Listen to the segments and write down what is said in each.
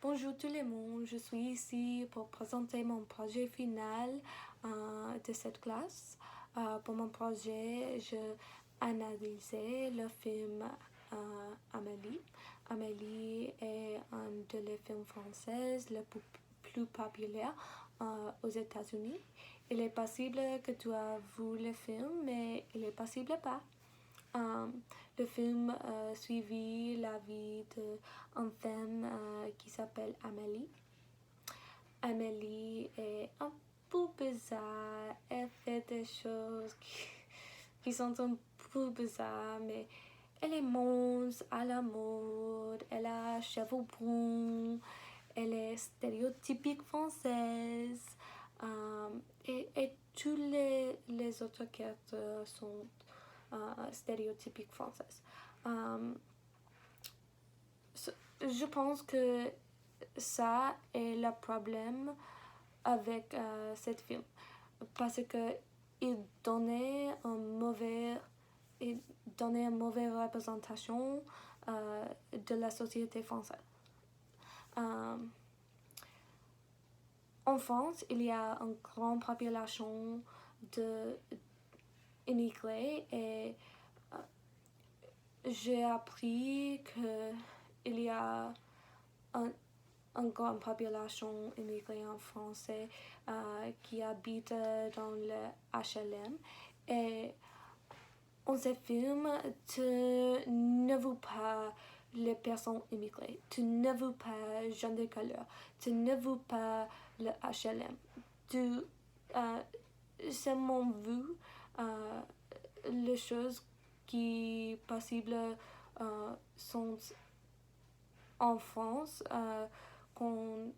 Bonjour tout le monde, je suis ici pour présenter mon projet final de cette classe. Pour mon projet, je analysais le film Amélie. Amélie est un des films français les plus populaires aux États-Unis. Il est possible que tu as vu le film, mais il est possible pas. Le film suivit la vie d'une femme qui s'appelle Amélie. Amélie est un peu bizarre, elle fait des choses qui sont un peu bizarres, mais elle est monstre à la mode, elle a cheveux bruns, elle est stéréotypique française, et tous les autres caractères sont stéréotypiques françaises. Je pense que ça est le problème avec cette film parce que il donnait une mauvaise représentation de la société française. En France, il y a une grande population d'immigrés et j'ai appris qu'il y a une grande population immigrée en France qui habite dans le HLM. Et en ce film, tu ne vois pas les personnes immigrées, tu ne vois pas les gens de couleur, tu ne vois pas le HLM. Tu seulement vu les choses qui possibles sont en France qu'on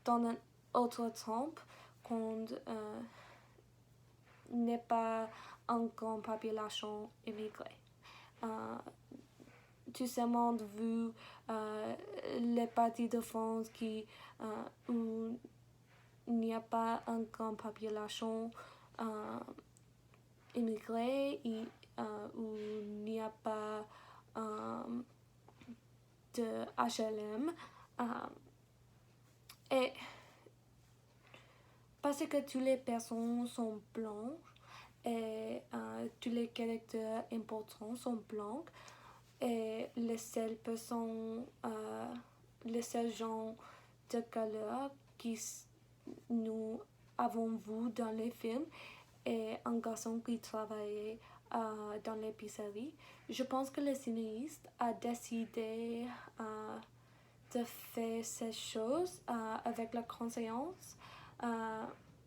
dans un autre temps qu'on n'est pas une grande population immigrée. Tout seulement vu les parties de France où il n'y a pas une grande population immigrée et où il n'y a pas de HLM. Et parce que toutes les personnes sont blanches et tous les caractères importants sont blancs et les seules personnes, les seuls gens de couleur qui nous avons vu dans les films et un garçon qui travaillait dans l'épicerie. Je pense que le cinéaste a décidé de faire ces choses avec la conscience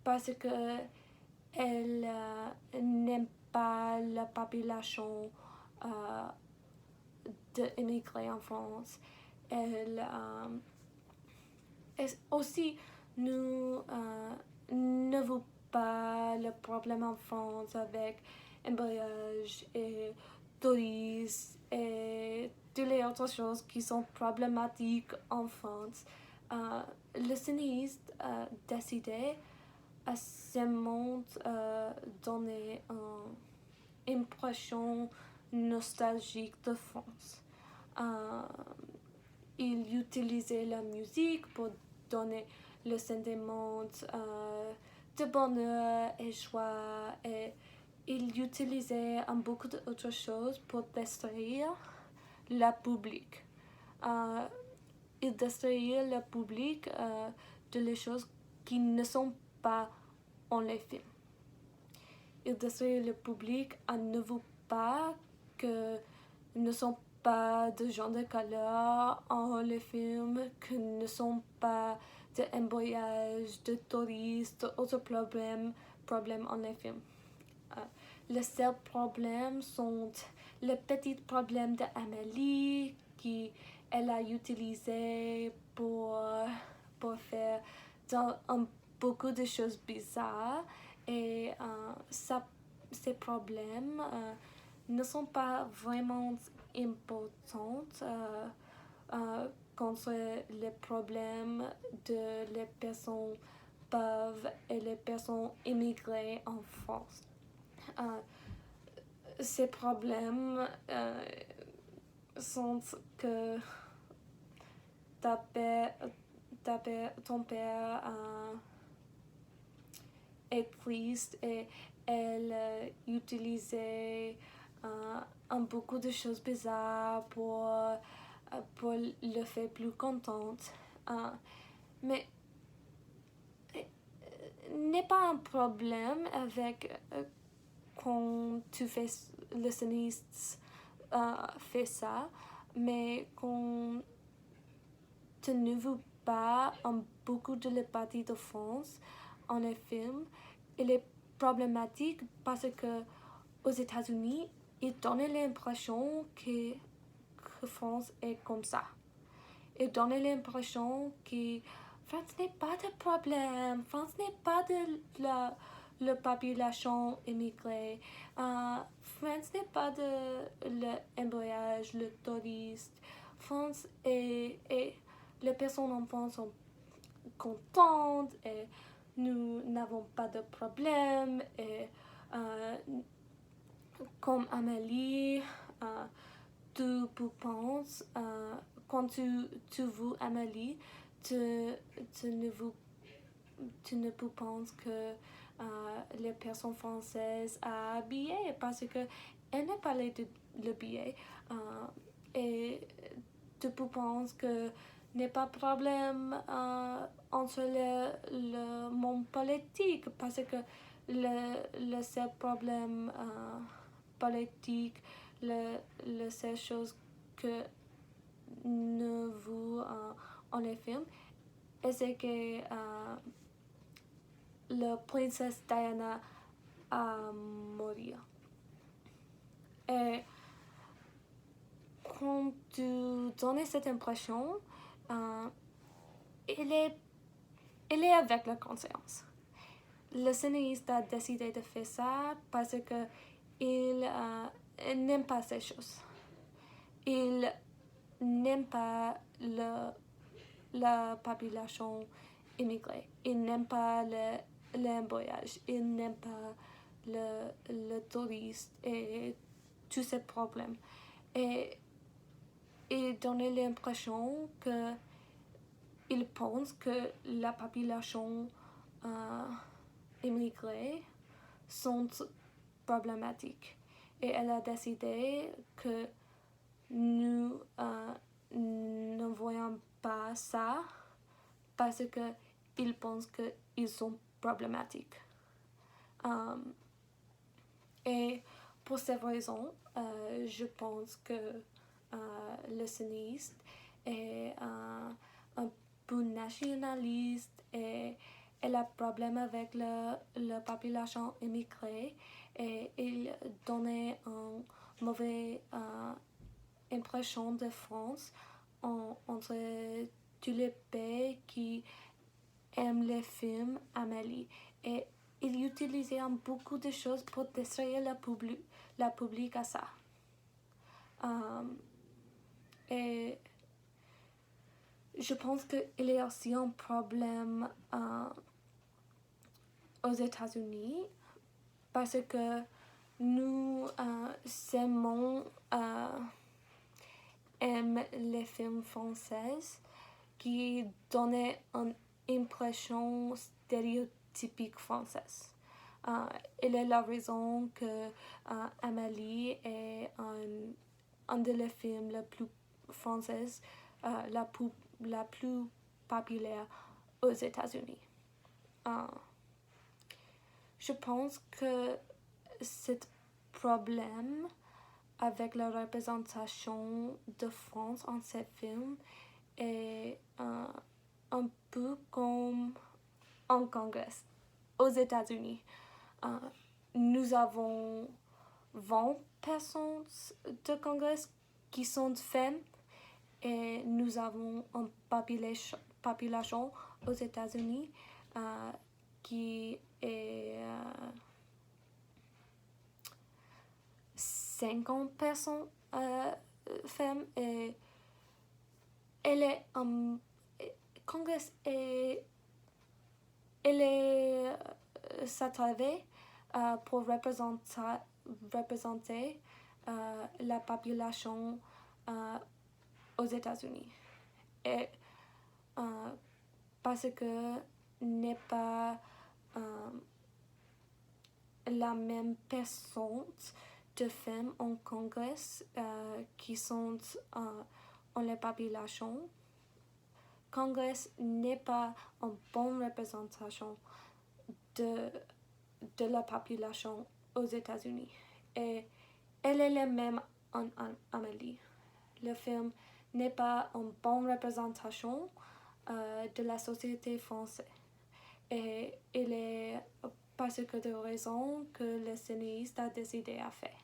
parce que elle n'aime pas la population d'immigrés en France. Elle aussi nous ne voulons pas le problème en France avec embouteillage et tourisme et toutes les autres choses qui sont problématiques en France. Le cinéaste a décidé à seulement donner une impression nostalgique de France. Il utilisait la musique pour donner le sentiment de bonheur et joie et il utilisait beaucoup d'autres choses pour distraire le public. Il distraire le public de les choses qui ne sont pas en les films. Il distraire le public à ne voir pas que ne sont pas de gens de couleur en les films, que ne sont pas d'embouteillage, de touristes, d'autres problèmes en les films. Les seuls problèmes sont les petits problèmes d'Amélie qu'elle a utilisé pour faire beaucoup de choses bizarres et ces problèmes ne sont pas vraiment importants contre les problèmes de les personnes pauvres et les personnes immigrées en France. Ces problèmes sont que ton père est triste et elle utilisait beaucoup de choses bizarres pour le faire plus contente. Mais n'est pas un problème avec quand tu fais le scénariste fait ça, mais quand tu ne veux pas beaucoup de la partie de France en un film, il est problématique parce que aux États-Unis, ils donnent l'impression que France est comme ça. Ils donnent l'impression que France n'est pas de problème, France n'est pas de la population immigrée, France n'est pas de l'embouteillage, le touriste. France et les personnes en France sont contentes et nous n'avons pas de problème. Et comme Amélie, tu penses, quand tu veux Amélie, tu ne penses que les personnes françaises à habiller parce que elle n'a parlé de le billet et tu penses que n'est pas problème entre le monde politique parce que le seul problème politique, le seule chose que ne vous en les films, c'est que la princesse Diana a mouru. Et quand tu donnes cette impression, il est avec la conscience. Le scénariste a décidé de faire ça parce que il n'aime pas ces choses. Il n'aime pas la population immigrée. Il n'aime pas le voyage. Il n'aime pas le touriste et tous ces problèmes. Et il donne l'impression que il pense que la population immigrée sont problématiques. Et elle a décidé que nous ne voyons pas ça parce qu'ils pensent qu'ils sont problématiques. Et pour cette raison, je pense que le scénariste est un peu nationaliste et elle a problème avec la population immigrée et il donnait une mauvaise impression de France entre tous les pays qui aiment les films Amélie. Et il utilisait beaucoup de choses pour distraire la public à ça. Et je pense qu'il y a aussi un problème aux États-Unis parce que nous aimons les films français qui donnent une impression stéréotypique française. Elle est la raison que Amélie est un des films les plus français, la plus populaire aux États-Unis. Je pense que ce problème avec la représentation de France en ces films est un peu comme en Congrès aux États-Unis. Nous avons 20 personnes de Congrès qui sont femmes et nous avons une population aux États-Unis qui est 50 personnes femmes et elle est Congrès et elle est sa travail pour représenter la population aux États-Unis. Et parce que n'est pas la même personne de femmes en Congrès qui sont en la population. Congrès n'est pas une bonne représentation de la population aux États-Unis. Et elle est la même en Amélie. Le film n'est pas une bonne représentation de la société française. Et il est parce que de raisons que le scénariste a décidé à faire.